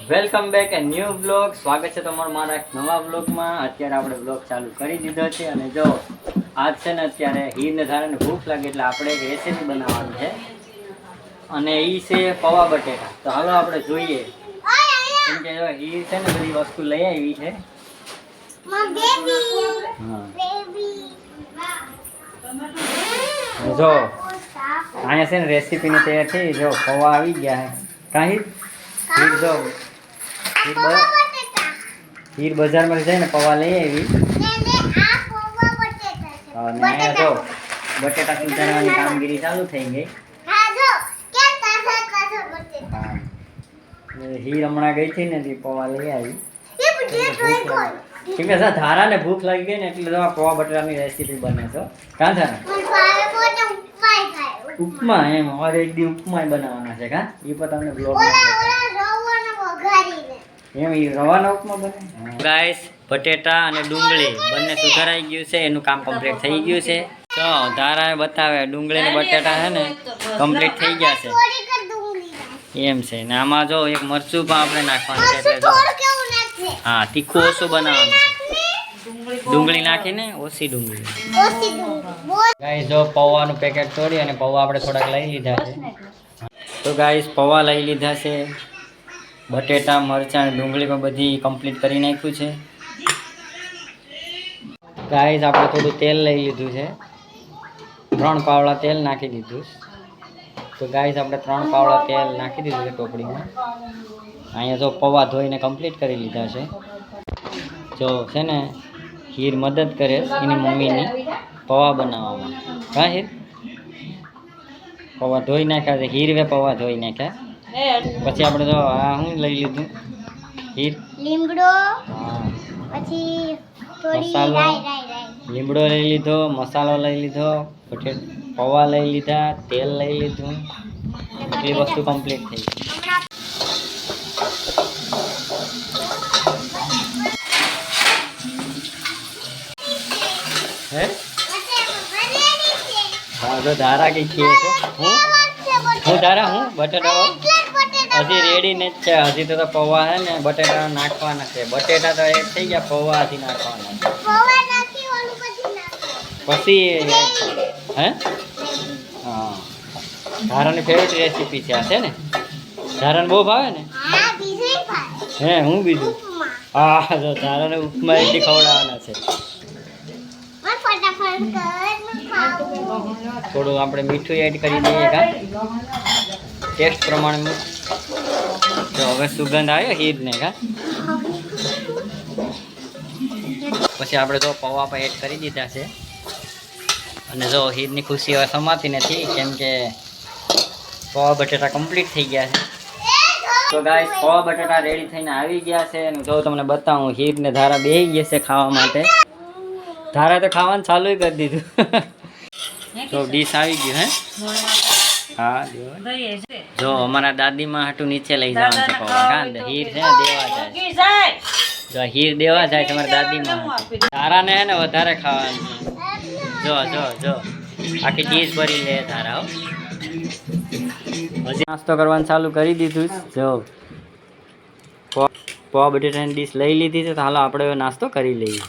Welcome back એ new blog. સ્વાગત છે તમારું મારા એક નવા બ્લોગમાં. અત્યારે આપણે બ્લોગ ચાલુ કરી દીધો છે અને જો આજ છે ને અત્યારે હીરને ધારાને ભૂખ લાગે એટલે આપણે એક રેસીપી બનાવવાની છે અને એ છે પૌવા બટેટા. તો હાલો આપણે જોઈએ, કેમ કે હીર છે ને બધી વસ્તુ લઈ આવી છે. જો અહીંયા છે ને રેસીપીની તૈયાર થઈ. જો પૌવા આવી ગયા છે. કાંઈ હીર જો હીર બજારમાં જઈને પૌવા લઈ આવી અને અહીંયા જો બટેટા સુધારવાની કામગીરી ચાલુ થઈ ગઈ. હીર હમણાં ગઈ હતી ને તે પૌવા લઈ આવી. કેમ કે ધારાને ભૂખ લાગી ગઈ ને એટલે તમે પૌવા બટેટાની રેસીપી બને છો. કાં ધારા ઉપમા એમ હવે એક દી ઉપમા બનાવવાના છે. કાં એ પણ તમને બ્લોગ એમ એ રવાનો ઉપમા બને. ગાઈસ બટેટા અને ડુંગળી બંને સુધારાઈ ગયું છે, એનું કામ કમ્પ્લીટ થઈ ગયું છે. તો ધારાએ બતાવે ડુંગળી ને બટેટા છે ને કમ્પ્લીટ થઈ ગયા છે એમ છે ને. આમાં જો એક મરચું પણ આપણે નાખવાનું છે એટલે હા તીખું ઓછું બનાવવાનું છે. ડુંગળી નાખીને ઓછી ડુંગળી. ગાઈસ જો પૌવાનું પેકેટ તોડી અને પૌવા આપણે થોડાક લઈ લીધા છે. તો ગાઈસ પૌવા લઈ લીધા છે, બટેટા મરચાં ડુંગળી પણ બધી કમ્પ્લીટ કરી નાખ્યું છે. ગાઈસ આપણે થોડું તેલ લઈ લીધું છે, 3 પાવડા તેલ નાખી દીધું. તો ગાઈસ આપણે 3 પાવડા તેલ નાખી દીધું છે ટોપડીમાં. અહીંયા જો પૌવા ધોઈને કમ્પ્લીટ કરી લીધા છે. જો છે ને હીર મદદ કરે એની મમ્મીની પૌવા બનાવવામાં. હા હીર પૌવા ધોઈ નાખ્યા છે, હીરવે પૌવા ધોઈ નાખ્યા. પછી આપણે જો આ શું લઈ લીધું હીર લીમડો, હા પછી થોડી મસાલો રાઈ. લીમડો લઈ લીધો, મસાલો લઈ લીધો, પૌવા લઈ લીધા, તેલ લઈ લીધું. એટલી વસ્તુ કમ્પ્લીટ થઈ ગઈ. હે હા જો ધારા કઈ ખીએ છે. હું ધારા હું બટેટા હજી રેડી ને જ છે. હજી તો પૌવા હે ને બટેટા નાખવાના છે. બટેટા તો એડ થઈ ગયા, પૌવા હજી નાખવાના પછી હે હા ધારાની ફેવરેટ રેસીપી છે આ છે ને. ધારાને બહુ ભાવે ને. હે હું બીજું હા જો ધારાને ઉપમા એટલી ખવડાવવાના છે. થોડું આપણે મીઠું એડ કરી દઈએ કા ટેસ્ટ પ્રમાણે. તો હવે સુગંધ આવ્યો હીરને કા. પછી આપણે તો પૌવા પણ એડ કરી દીધા છે અને જો હીરની ખુશી હવે સમાતી નથી, કેમ કે પૌવા બટેટા કમ્પ્લીટ થઈ ગયા છે. તો ગાઈસ પૌવા બટેટા રેડી થઈને આવી ગયા છે અને જો તમને બતાવું હીરને ધારા બેસી ગયા છે ખાવા માટે. ધારા તો ખાવાનું ચાલુ કરી દીધું. તો ડીશ આવી ગયું હે હા જો અમારા દાદીમાં હાટું નીચે લઈ જવાનું છે પૌવા. કાં હીર છે ને દેવા જાય. જો હીર દેવા જાય તમારા દાદીમાં. ધારાને હે ને વધારે ખાવાનું. જો જો જો આખી ડીશ ભરી લે ધારા. હજી નાસ્તો કરવાનું ચાલુ કરી દીધું. જો પૌવા બટેટાની ડીશ લઈ લીધી છે તો હાલો આપણે નાસ્તો કરી લઈએ.